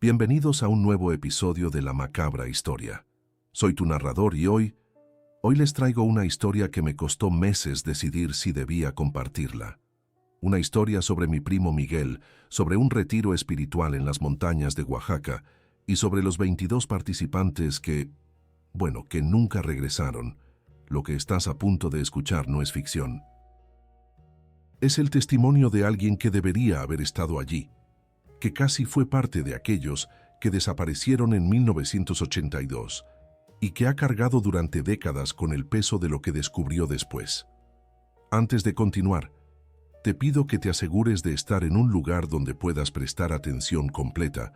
Bienvenidos a un nuevo episodio de La Macabra Historia. Soy tu narrador y hoy les traigo una historia que me costó meses decidir si debía compartirla. Una historia sobre mi primo Miguel, sobre un retiro espiritual en las montañas de Oaxaca y sobre los 22 participantes que nunca regresaron. Lo que estás a punto de escuchar no es ficción. Es el testimonio de alguien que debería haber estado allí, que casi fue parte de aquellos que desaparecieron en 1982 y que ha cargado durante décadas con el peso de lo que descubrió después. Antes de continuar, te pido que te asegures de estar en un lugar donde puedas prestar atención completa,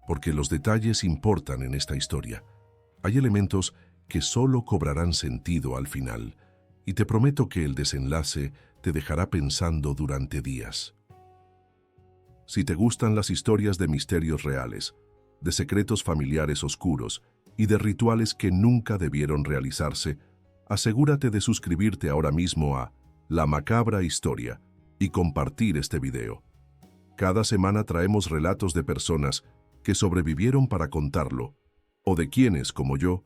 porque los detalles importan en esta historia. Hay elementos que solo cobrarán sentido al final, y te prometo que el desenlace te dejará pensando durante días. Si te gustan las historias de misterios reales, de secretos familiares oscuros y de rituales que nunca debieron realizarse, asegúrate de suscribirte ahora mismo a La Macabra Historia y compartir este video. Cada semana traemos relatos de personas que sobrevivieron para contarlo, o de quienes, como yo,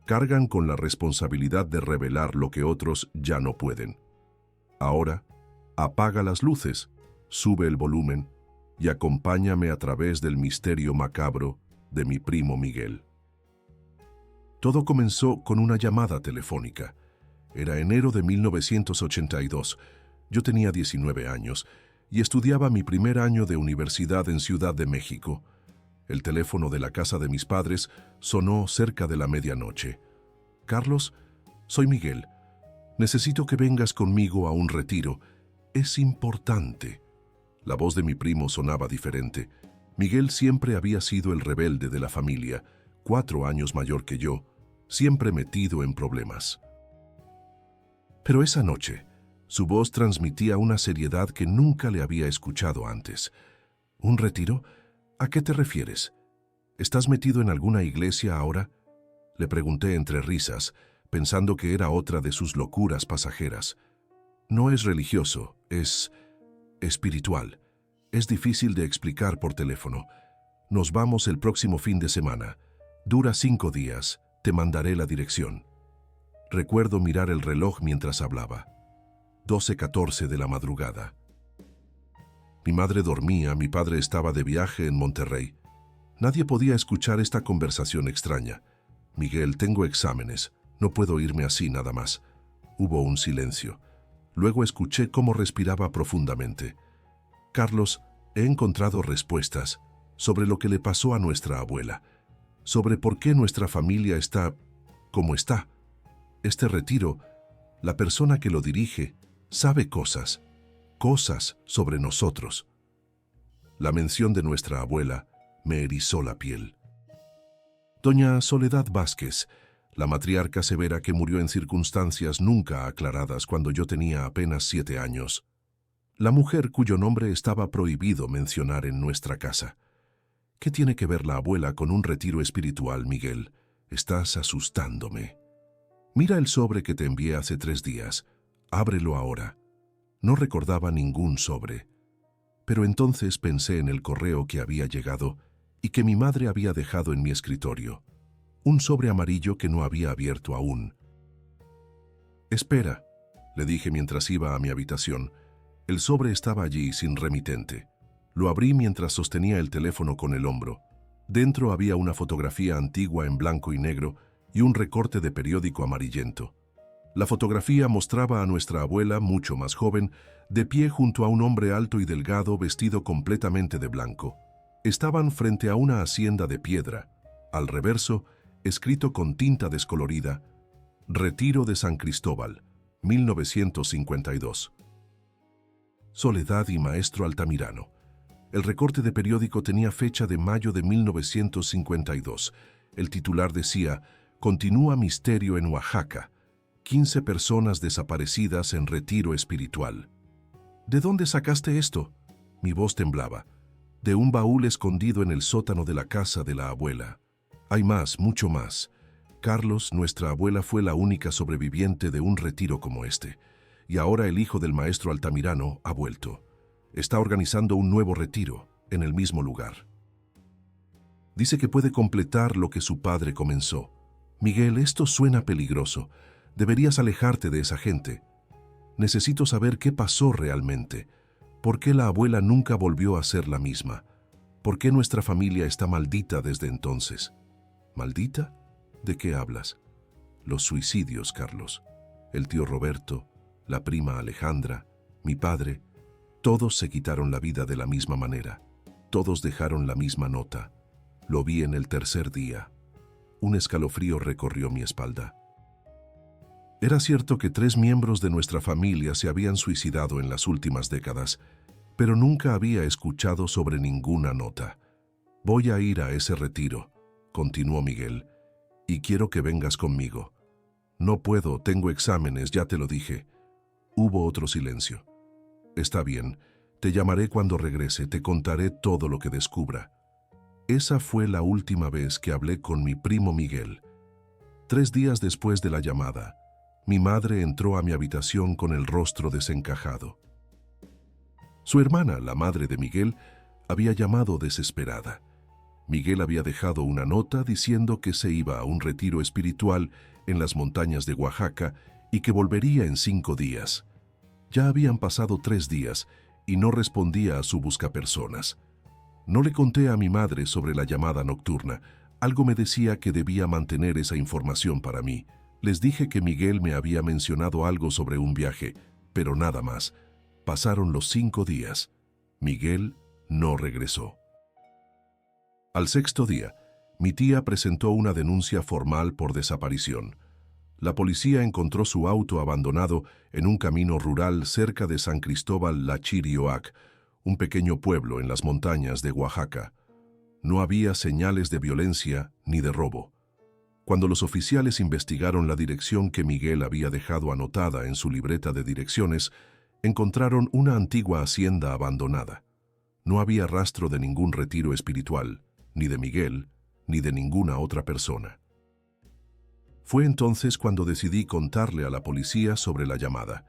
cargan con la responsabilidad de revelar lo que otros ya no pueden. Ahora, apaga las luces, sube el volumen y acompáñame a través del misterio macabro de mi primo Miguel. Todo comenzó con una llamada telefónica. Era enero de 1982. Yo tenía 19 años y estudiaba mi primer año de universidad en Ciudad de México. El teléfono de la casa de mis padres sonó cerca de la medianoche. «Carlos, soy Miguel. Necesito que vengas conmigo a un retiro. Es importante». La voz de mi primo sonaba diferente. Miguel siempre había sido el rebelde de la familia, 4 años mayor que yo, siempre metido en problemas. Pero esa noche, su voz transmitía una seriedad que nunca le había escuchado antes. «¿Un retiro? ¿A qué te refieres? ¿Estás metido en alguna iglesia ahora?», le pregunté entre risas, pensando que era otra de sus locuras pasajeras. «No es religioso, es espiritual. Es difícil de explicar por teléfono. Nos vamos el próximo fin de semana. Dura 5 días. Te mandaré la dirección». Recuerdo mirar el reloj mientras hablaba. 12:14 de la madrugada. Mi madre dormía, mi padre estaba de viaje en Monterrey. Nadie podía escuchar esta conversación extraña. «Miguel, tengo exámenes. No puedo irme así nada más». Hubo un silencio. Luego escuché cómo respiraba profundamente. «Carlos, he encontrado respuestas sobre lo que le pasó a nuestra abuela, sobre por qué nuestra familia está como está. Este retiro, la persona que lo dirige, sabe cosas sobre nosotros». La mención de nuestra abuela me erizó la piel. Doña Soledad Vázquez, la matriarca severa que murió en circunstancias nunca aclaradas cuando yo tenía apenas 7 años. La mujer cuyo nombre estaba prohibido mencionar en nuestra casa. ¿Qué tiene que ver la abuela con un retiro espiritual, Miguel? Estás asustándome. Mira el sobre que te envié hace 3 días. Ábrelo ahora. No recordaba ningún sobre. Pero entonces pensé en el correo que había llegado y que mi madre había dejado en mi escritorio. Un sobre amarillo que no había abierto aún. «Espera», le dije mientras iba a mi habitación. El sobre estaba allí sin remitente. Lo abrí mientras sostenía el teléfono con el hombro. Dentro había una fotografía antigua en blanco y negro y un recorte de periódico amarillento. La fotografía mostraba a nuestra abuela, mucho más joven, de pie junto a un hombre alto y delgado vestido completamente de blanco. Estaban frente a una hacienda de piedra. Al reverso, escrito con tinta descolorida, «Retiro de San Cristóbal, 1952. Soledad y Maestro Altamirano». El recorte de periódico tenía fecha de mayo de 1952. El titular decía: «Continúa misterio en Oaxaca. 15 personas desaparecidas en retiro espiritual». «¿De dónde sacaste esto?». Mi voz temblaba. «De un baúl escondido en el sótano de la casa de la abuela». «Hay más, mucho más. Carlos, nuestra abuela fue la única sobreviviente de un retiro como este. Y ahora el hijo del maestro Altamirano ha vuelto. Está organizando un nuevo retiro en el mismo lugar». Dice que puede completar lo que su padre comenzó. Miguel, esto suena peligroso. Deberías alejarte de esa gente. Necesito saber qué pasó realmente. ¿Por qué la abuela nunca volvió a ser la misma? ¿Por qué nuestra familia está maldita desde entonces? ¿Maldita? ¿De qué hablas? Los suicidios, Carlos. El tío Roberto, la prima Alejandra, mi padre, todos se quitaron la vida de la misma manera. Todos dejaron la misma nota. Lo vi en el tercer día. Un escalofrío recorrió mi espalda. Era cierto que 3 miembros de nuestra familia se habían suicidado en las últimas décadas, pero nunca había escuchado sobre ninguna nota. Voy a ir a ese retiro, continuó Miguel, y quiero que vengas conmigo. No puedo, tengo exámenes, ya te lo dije. Hubo otro silencio. Está bien, te llamaré cuando regrese, te contaré todo lo que descubra. Esa fue la última vez que hablé con mi primo Miguel. 3 días después de la llamada, mi madre entró a mi habitación con el rostro desencajado. Su hermana, la madre de Miguel, había llamado desesperada. Miguel había dejado una nota diciendo que se iba a un retiro espiritual en las montañas de Oaxaca y que volvería en 5 días. Ya habían pasado 3 días y no respondía a su buscapersonas. No le conté a mi madre sobre la llamada nocturna. Algo me decía que debía mantener esa información para mí. Les dije que Miguel me había mencionado algo sobre un viaje, pero nada más. Pasaron los 5 días. Miguel no regresó. Al 6.º día, mi tía presentó una denuncia formal por desaparición. La policía encontró su auto abandonado en un camino rural cerca de San Cristóbal Lachirioac, un pequeño pueblo en las montañas de Oaxaca. No había señales de violencia ni de robo. Cuando los oficiales investigaron la dirección que Miguel había dejado anotada en su libreta de direcciones, encontraron una antigua hacienda abandonada. No había rastro de ningún retiro espiritual, ni de Miguel, ni de ninguna otra persona. Fue entonces cuando decidí contarle a la policía sobre la llamada.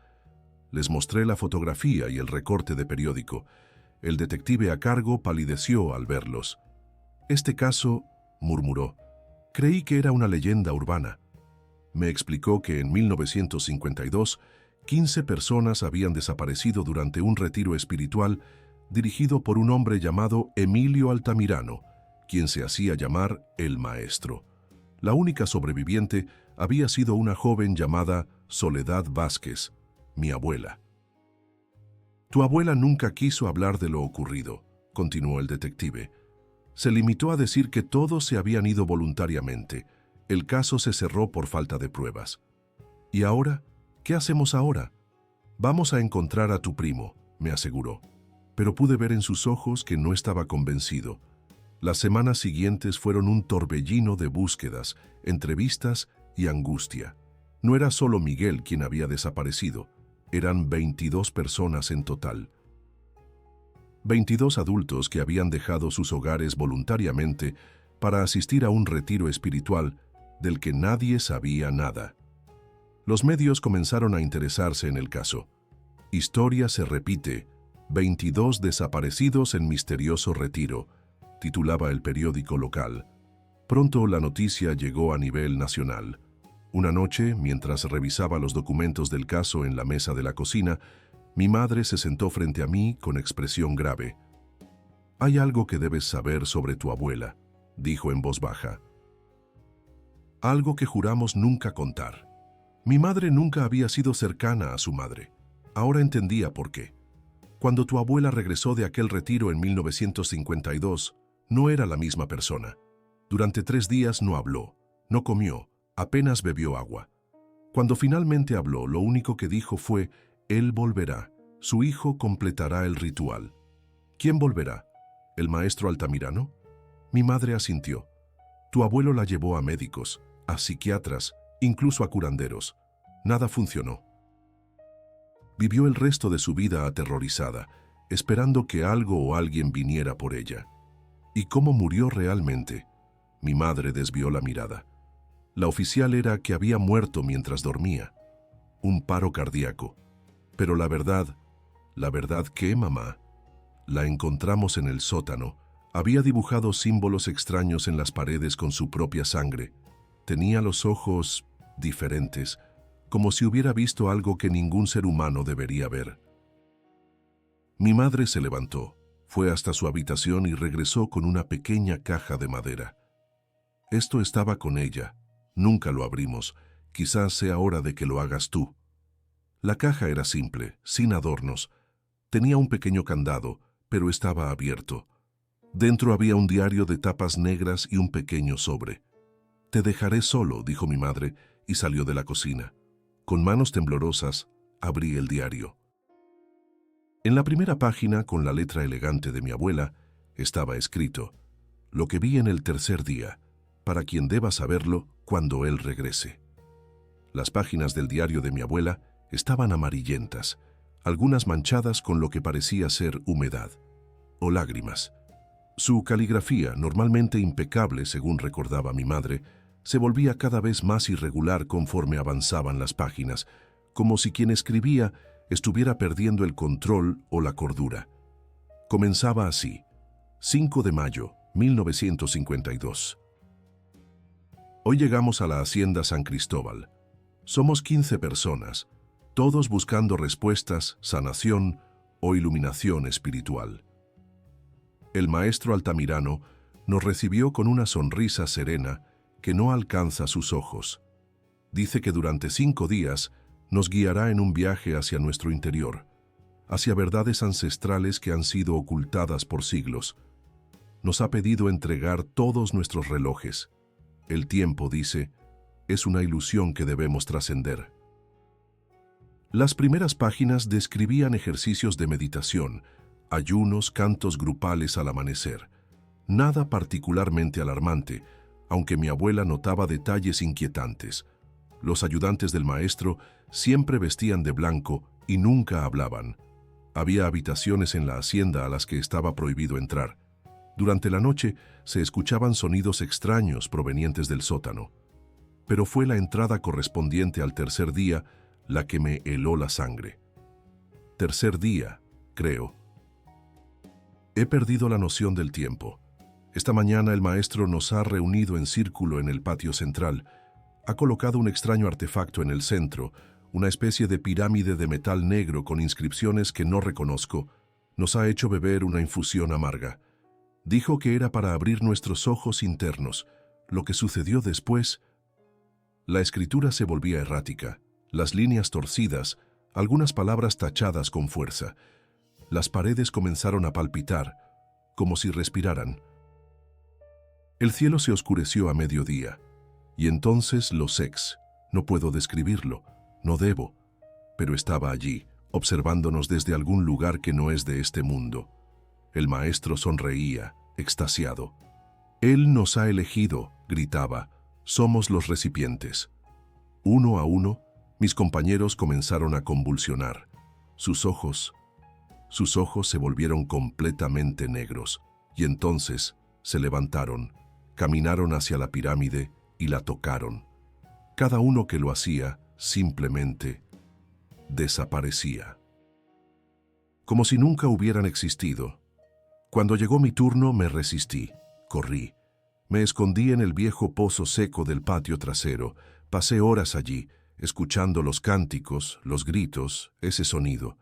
Les mostré la fotografía y el recorte de periódico. El detective a cargo palideció al verlos. «Este caso», murmuró, «creí que era una leyenda urbana». Me explicó que en 1952, 15 personas habían desaparecido durante un retiro espiritual dirigido por un hombre llamado Emilio Altamirano, quien se hacía llamar el Maestro. La única sobreviviente había sido una joven llamada Soledad Vázquez, mi abuela. «Tu abuela nunca quiso hablar de lo ocurrido», continuó el detective. «Se limitó a decir que todos se habían ido voluntariamente. El caso se cerró por falta de pruebas». «¿Y ahora? ¿Qué hacemos ahora?» «Vamos a encontrar a tu primo», me aseguró. Pero pude ver en sus ojos que no estaba convencido. Las semanas siguientes fueron un torbellino de búsquedas, entrevistas y angustia. No era solo Miguel quien había desaparecido, eran 22 personas en total. 22 adultos que habían dejado sus hogares voluntariamente para asistir a un retiro espiritual del que nadie sabía nada. Los medios comenzaron a interesarse en el caso. «Historia se repite, 22 desaparecidos en misterioso retiro», titulaba el periódico local. Pronto la noticia llegó a nivel nacional. Una noche, mientras revisaba los documentos del caso en la mesa de la cocina, mi madre se sentó frente a mí con expresión grave. «Hay algo que debes saber sobre tu abuela», dijo en voz baja. «Algo que juramos nunca contar». Mi madre nunca había sido cercana a su madre. Ahora entendía por qué. Cuando tu abuela regresó de aquel retiro en 1952, no era la misma persona. Durante 3 días no habló, no comió, apenas bebió agua. Cuando finalmente habló, lo único que dijo fue: «Él volverá, su hijo completará el ritual». «¿Quién volverá? ¿El maestro Altamirano?» Mi madre asintió. «Tu abuelo la llevó a médicos, a psiquiatras, incluso a curanderos. Nada funcionó». Vivió el resto de su vida aterrorizada, esperando que algo o alguien viniera por ella. ¿Y cómo murió realmente? Mi madre desvió la mirada. La oficial era que había muerto mientras dormía. Un paro cardíaco. Pero la verdad, ¿qué, mamá? La encontramos en el sótano, Había dibujado símbolos extraños en las paredes con su propia sangre. Tenía los ojos diferentes, como si hubiera visto algo que ningún ser humano debería ver. Mi madre se levantó, fue hasta su habitación y regresó con una pequeña caja de madera. Esto estaba con ella. Nunca lo abrimos. Quizás sea hora de que lo hagas tú. La caja era simple, sin adornos. Tenía un pequeño candado, pero estaba abierto. Dentro había un diario de tapas negras y un pequeño sobre. «Te dejaré solo», dijo mi madre, y salió de la cocina. Con manos temblorosas, abrí el diario. En la primera página, con la letra elegante de mi abuela, estaba escrito: «Lo que vi en el tercer día, para quien deba saberlo cuando él regrese». Las páginas del diario de mi abuela estaban amarillentas, algunas manchadas con lo que parecía ser humedad o lágrimas. Su caligrafía, normalmente impecable según recordaba mi madre, se volvía cada vez más irregular conforme avanzaban las páginas, como si quien escribía estuviera perdiendo el control o la cordura. Comenzaba así: 5 de mayo, 1952. Hoy llegamos a la Hacienda San Cristóbal. Somos 15 personas, todos buscando respuestas, sanación o iluminación espiritual. El maestro Altamirano nos recibió con una sonrisa serena que no alcanza sus ojos. Dice que durante 5 días nos guiará en un viaje hacia nuestro interior, hacia verdades ancestrales que han sido ocultadas por siglos. Nos ha pedido entregar todos nuestros relojes. El tiempo, dice, es una ilusión que debemos trascender. Las primeras páginas describían ejercicios de meditación, ayunos, cantos grupales al amanecer. Nada particularmente alarmante, aunque mi abuela notaba detalles inquietantes. Los ayudantes del maestro siempre vestían de blanco y nunca hablaban. Había habitaciones en la hacienda a las que estaba prohibido entrar. Durante la noche se escuchaban sonidos extraños provenientes del sótano. Pero fue la entrada correspondiente al tercer día la que me heló la sangre. Tercer día, creo. He perdido la noción del tiempo. Esta mañana el maestro nos ha reunido en círculo en el patio central. Ha colocado un extraño artefacto en el centro, una especie de pirámide de metal negro con inscripciones que no reconozco. Nos ha hecho beber una infusión amarga. Dijo que era para abrir nuestros ojos internos. Lo que sucedió después... La escritura se volvía errática, las líneas torcidas, algunas palabras tachadas con fuerza. Las paredes comenzaron a palpitar, como si respiraran. El cielo se oscureció a mediodía, y entonces los ex. No puedo describirlo, no debo, pero estaba allí, observándonos desde algún lugar que no es de este mundo. El maestro sonreía, extasiado. «Él nos ha elegido», gritaba. «Somos los recipientes». Uno a uno, mis compañeros comenzaron a convulsionar. Sus ojos se volvieron completamente negros, y entonces se levantaron, caminaron hacia la pirámide y la tocaron. Cada uno que lo hacía, simplemente desaparecía. Como si nunca hubieran existido. Cuando llegó mi turno me resistí, corrí. Me escondí en el viejo pozo seco del patio trasero. Pasé horas allí, escuchando los cánticos, los gritos, ese sonido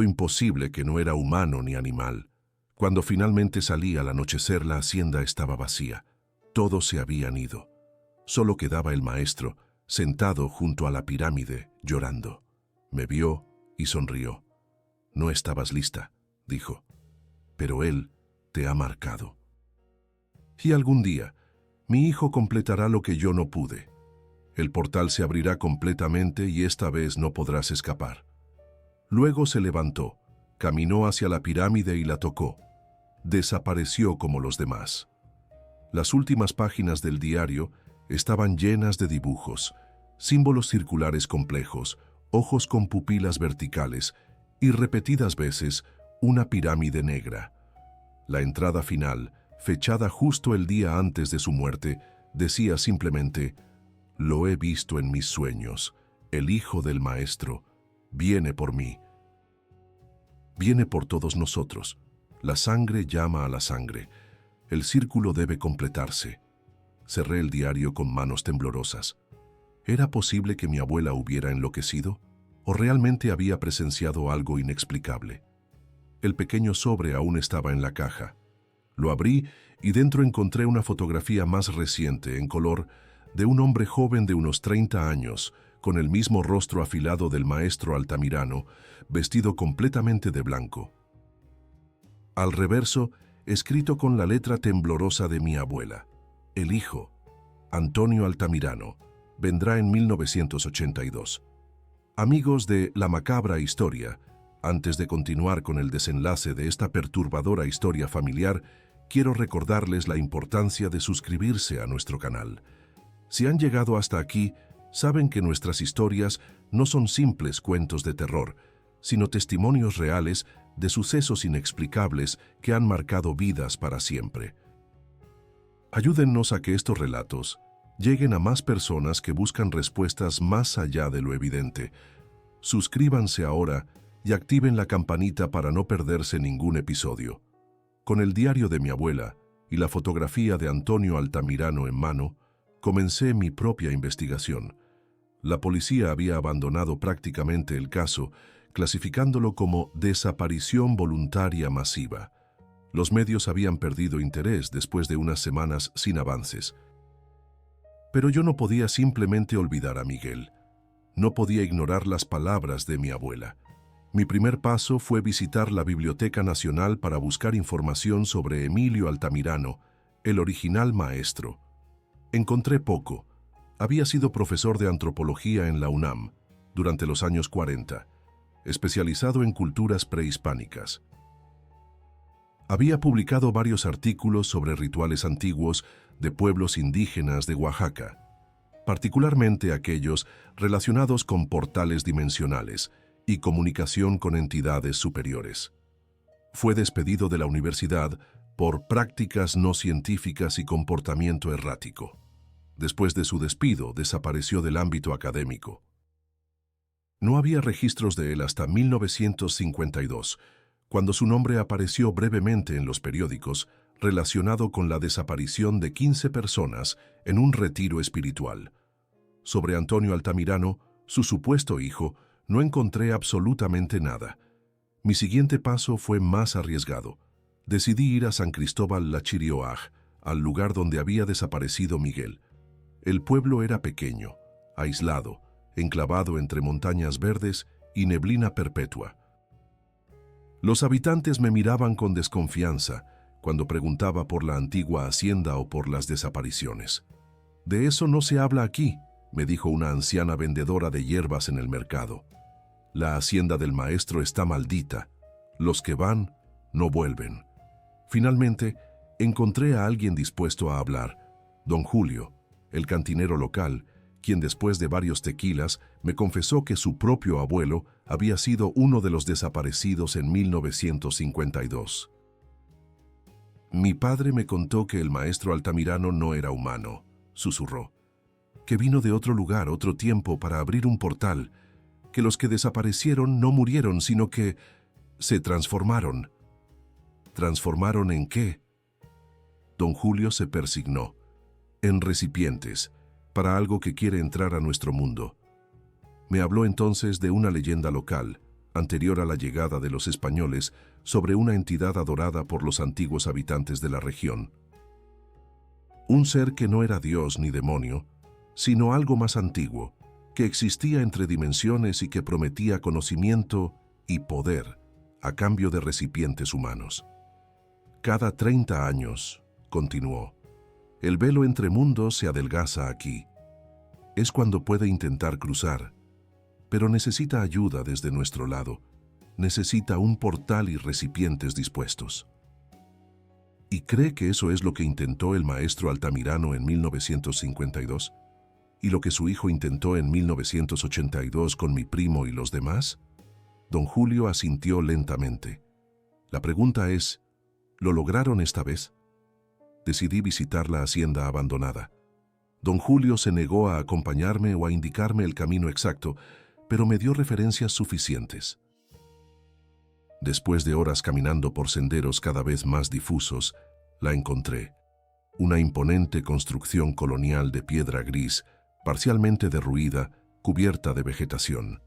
imposible que no era humano ni animal. Cuando finalmente salí al anochecer, la hacienda estaba vacía. Todos se habían ido. Solo quedaba el maestro, sentado junto a la pirámide, llorando. Me vio y sonrió. «No estabas lista», dijo, «pero él te ha marcado. Y algún día, mi hijo completará lo que yo no pude. El portal se abrirá completamente y esta vez no podrás escapar». Luego se levantó, caminó hacia la pirámide y la tocó. Desapareció como los demás. Las últimas páginas del diario estaban llenas de dibujos, símbolos circulares complejos, ojos con pupilas verticales y repetidas veces una pirámide negra. La entrada final, fechada justo el día antes de su muerte, decía simplemente: «Lo he visto en mis sueños. El hijo del maestro viene por mí. Viene por todos nosotros. La sangre llama a la sangre. El círculo debe completarse. Cerré el diario con manos temblorosas. ¿Era posible que mi abuela hubiera enloquecido? ¿O realmente había presenciado algo inexplicable? El pequeño sobre aún estaba en la caja. Lo abrí y dentro encontré una fotografía más reciente, en color, de un hombre joven de unos 30 años, con el mismo rostro afilado del maestro Altamirano, vestido completamente de blanco. Al reverso, escrito con la letra temblorosa de mi abuela: el hijo, Antonio Altamirano, vendrá en 1982. Amigos de La Macabra Historia, antes de continuar con el desenlace de esta perturbadora historia familiar, quiero recordarles la importancia de suscribirse a nuestro canal. Si han llegado hasta aquí, saben que nuestras historias no son simples cuentos de terror, sino testimonios reales de sucesos inexplicables que han marcado vidas para siempre. Ayúdennos a que estos relatos lleguen a más personas que buscan respuestas más allá de lo evidente. Suscríbanse ahora y activen la campanita para no perderse ningún episodio. Con el diario de mi abuela y la fotografía de Antonio Altamirano en mano, comencé mi propia investigación. La policía había abandonado prácticamente el caso, clasificándolo como desaparición voluntaria masiva. Los medios habían perdido interés después de unas semanas sin avances. Pero yo no podía simplemente olvidar a Miguel. No podía ignorar las palabras de mi abuela. Mi primer paso fue visitar la Biblioteca Nacional para buscar información sobre Emilio Altamirano, el original maestro. Encontré poco. Había sido profesor de antropología en la UNAM durante los años 40, especializado en culturas prehispánicas. Había publicado varios artículos sobre rituales antiguos de pueblos indígenas de Oaxaca, particularmente aquellos relacionados con portales dimensionales y comunicación con entidades superiores. Fue despedido de la universidad por prácticas no científicas y comportamiento errático. Después de su despido, desapareció del ámbito académico. No había registros de él hasta 1952, cuando su nombre apareció brevemente en los periódicos relacionado con la desaparición de 15 personas en un retiro espiritual. Sobre Antonio Altamirano, su supuesto hijo, no encontré absolutamente nada. Mi siguiente paso fue más arriesgado. Decidí ir a San Cristóbal La Chirioaj, al lugar donde había desaparecido Miguel. El pueblo era pequeño, aislado, enclavado entre montañas verdes y neblina perpetua. Los habitantes me miraban con desconfianza cuando preguntaba por la antigua hacienda o por las desapariciones. «De eso no se habla aquí», me dijo una anciana vendedora de hierbas en el mercado. «La hacienda del maestro está maldita. Los que van, no vuelven». Finalmente, encontré a alguien dispuesto a hablar, don Julio, el cantinero local, quien después de varios tequilas me confesó que su propio abuelo había sido uno de los desaparecidos en 1952. «Mi padre me contó que el maestro Altamirano no era humano», susurró, «que vino de otro lugar, otro tiempo, para abrir un portal, que los que desaparecieron no murieron, sino que se transformaron». «¿Transformaron en qué?». Don Julio se persignó. «En recipientes, para algo que quiere entrar a nuestro mundo». Me habló entonces de una leyenda local, anterior a la llegada de los españoles, sobre una entidad adorada por los antiguos habitantes de la región. Un ser que no era Dios ni demonio, sino algo más antiguo, que existía entre dimensiones y que prometía conocimiento y poder a cambio de recipientes humanos. «Cada 30 años», continuó, «el velo entre mundos se adelgaza aquí. Es cuando puede intentar cruzar, pero necesita ayuda desde nuestro lado. Necesita un portal y recipientes dispuestos». ¿Y cree que eso es lo que intentó el maestro Altamirano en 1952? ¿Y lo que su hijo intentó en 1982 con mi primo y los demás? Don Julio asintió lentamente. La pregunta es, ¿lo lograron esta vez? Decidí visitar la hacienda abandonada. Don Julio se negó a acompañarme o a indicarme el camino exacto, pero me dio referencias suficientes. Después de horas caminando por senderos cada vez más difusos, la encontré. Una imponente construcción colonial de piedra gris, parcialmente derruida, cubierta de vegetación.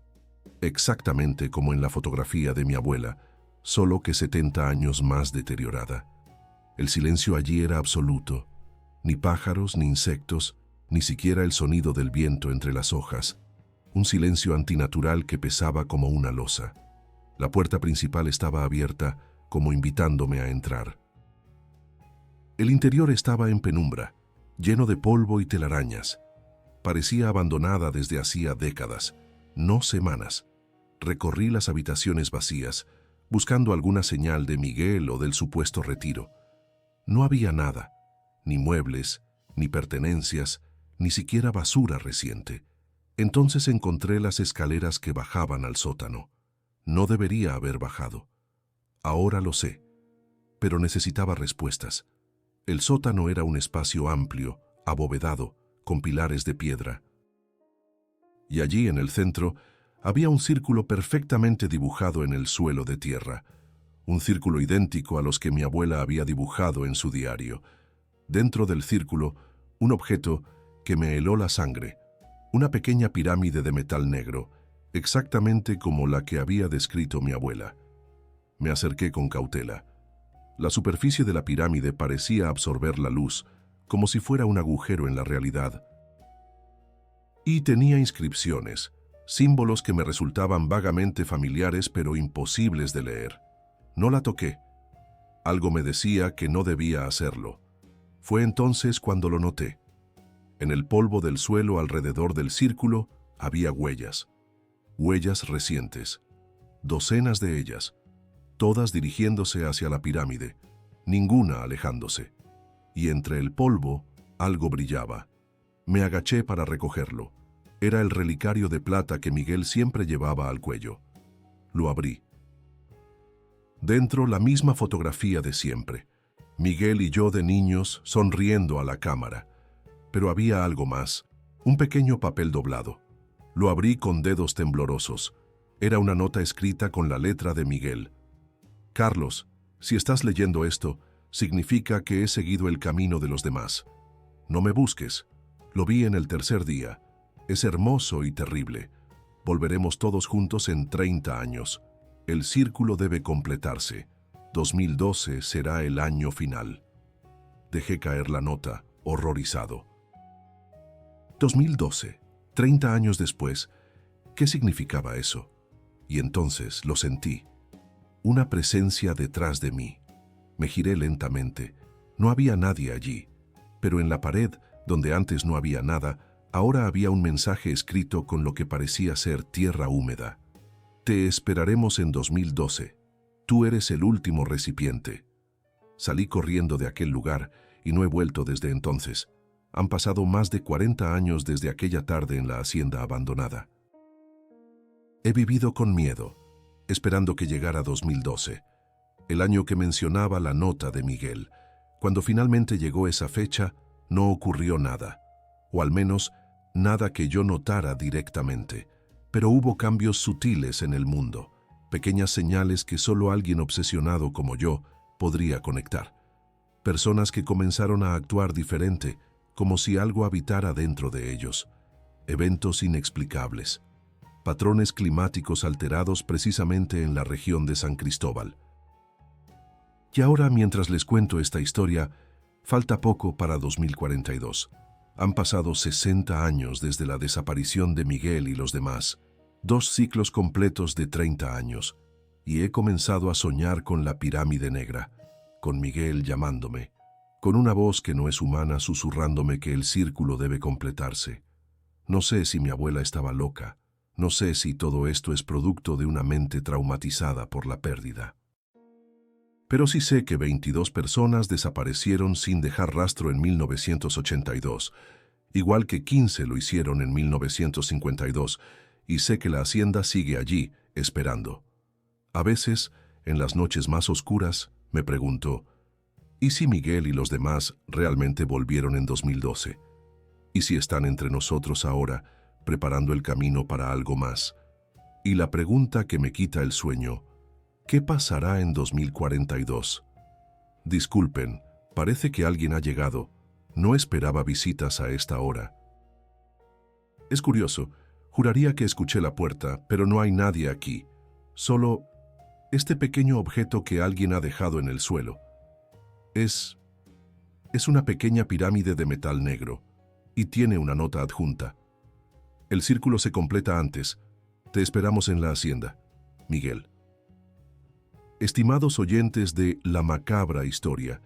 Exactamente como en la fotografía de mi abuela, solo que 70 años más deteriorada. El silencio allí era absoluto. Ni pájaros, ni insectos, ni siquiera el sonido del viento entre las hojas. Un silencio antinatural que pesaba como una losa. La puerta principal estaba abierta, como invitándome a entrar. El interior estaba en penumbra, lleno de polvo y telarañas. Parecía abandonada desde hacía décadas, no semanas. Recorrí las habitaciones vacías, buscando alguna señal de Miguel o del supuesto retiro. No había nada, ni muebles, ni pertenencias, ni siquiera basura reciente. Entonces encontré las escaleras que bajaban al sótano. No debería haber bajado. Ahora lo sé, pero necesitaba respuestas. El sótano era un espacio amplio, abovedado, con pilares de piedra. Y allí, en el centro, había un círculo perfectamente dibujado en el suelo de tierra. Un círculo idéntico a los que mi abuela había dibujado en su diario. Dentro del círculo, un objeto que me heló la sangre. Una pequeña pirámide de metal negro, exactamente como la que había descrito mi abuela. Me acerqué con cautela. La superficie de la pirámide parecía absorber la luz, como si fuera un agujero en la realidad. Y tenía inscripciones, símbolos que me resultaban vagamente familiares pero imposibles de leer. No la toqué. Algo me decía que no debía hacerlo. Fue entonces cuando lo noté. En el polvo del suelo alrededor del círculo había huellas. Huellas recientes. Docenas de ellas. Todas dirigiéndose hacia la pirámide, ninguna alejándose. Y entre el polvo, algo brillaba. Me agaché para recogerlo. Era el relicario de plata que Miguel siempre llevaba al cuello. Lo abrí. Dentro, la misma fotografía de siempre. Miguel y yo de niños, sonriendo a la cámara. Pero había algo más, un pequeño papel doblado. Lo abrí con dedos temblorosos. Era una nota escrita con la letra de Miguel. Carlos, si estás leyendo esto, significa que he seguido el camino de los demás. No me busques. Lo vi en el tercer día. Es hermoso y terrible. Volveremos todos juntos en 30 años. El círculo debe completarse. 2012 será el año final. Dejé caer la nota, horrorizado. 2012, 30 años después, ¿qué significaba eso? Y entonces lo sentí. Una presencia detrás de mí. Me giré lentamente. No había nadie allí, pero en la pared, donde antes no había nada, ahora había un mensaje escrito con lo que parecía ser tierra húmeda. Te esperaremos en 2012. Tú eres el último recipiente. Salí corriendo de aquel lugar y no he vuelto desde entonces. Han pasado más de 40 años desde aquella tarde en la hacienda abandonada. He vivido con miedo, esperando que llegara 2012, el año que mencionaba la nota de Miguel. Cuando finalmente llegó esa fecha, no ocurrió nada, o al menos nada que yo notara directamente, pero hubo cambios sutiles en el mundo, pequeñas señales que solo alguien obsesionado como yo podría conectar. Personas que comenzaron a actuar diferente, como si algo habitara dentro de ellos. Eventos inexplicables. Patrones climáticos alterados precisamente en la región de San Cristóbal. Y ahora, mientras les cuento esta historia, falta poco para 2042. Han pasado 60 años desde la desaparición de Miguel y los demás, 2 ciclos completos de 30 años, y he comenzado a soñar con la pirámide negra, con Miguel llamándome, con una voz que no es humana susurrándome que el círculo debe completarse. No sé si mi abuela estaba loca. No sé si todo esto es producto de una mente traumatizada por la pérdida. Pero sí sé que 22 personas desaparecieron sin dejar rastro en 1982, igual que 15 lo hicieron en 1952, y sé que la hacienda sigue allí, esperando. A veces, en las noches más oscuras, me pregunto, ¿y si Miguel y los demás realmente volvieron en 2012? ¿Y si están entre nosotros ahora, preparando el camino para algo más? Y la pregunta que me quita el sueño, ¿Qué pasará en 2042? Disculpen, parece que alguien ha llegado. No esperaba visitas a esta hora. Es curioso, juraría que escuché la puerta, pero no hay nadie aquí. Solo este pequeño objeto que alguien ha dejado en el suelo. Es una pequeña pirámide de metal negro y tiene una nota adjunta. El círculo se completa antes. Te esperamos en la hacienda. Miguel. Estimados oyentes de La Macabra Historia,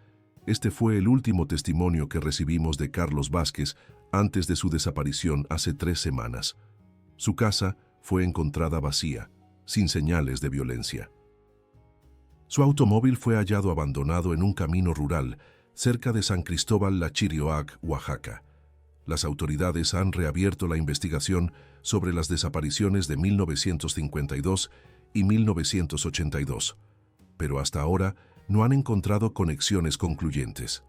este fue el último testimonio que recibimos de Carlos Vázquez antes de su desaparición hace 3 semanas. Su casa fue encontrada vacía, sin señales de violencia. Su automóvil fue hallado abandonado en un camino rural cerca de San Cristóbal La Chirioac, Oaxaca. Las autoridades han reabierto la investigación sobre las desapariciones de 1952 y 1982, pero hasta ahora no han encontrado conexiones concluyentes.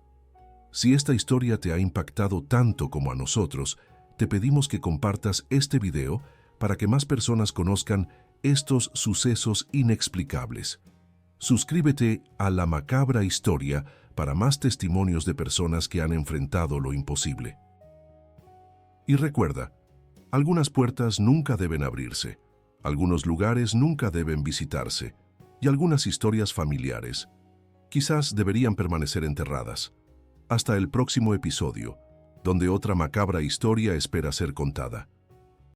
Si esta historia te ha impactado tanto como a nosotros, te pedimos que compartas este video para que más personas conozcan estos sucesos inexplicables. Suscríbete a La Macabra Historia para más testimonios de personas que han enfrentado lo imposible. Y recuerda, algunas puertas nunca deben abrirse, algunos lugares nunca deben visitarse, y algunas historias familiares quizás deberían permanecer enterradas. Hasta el próximo episodio, donde otra macabra historia espera ser contada.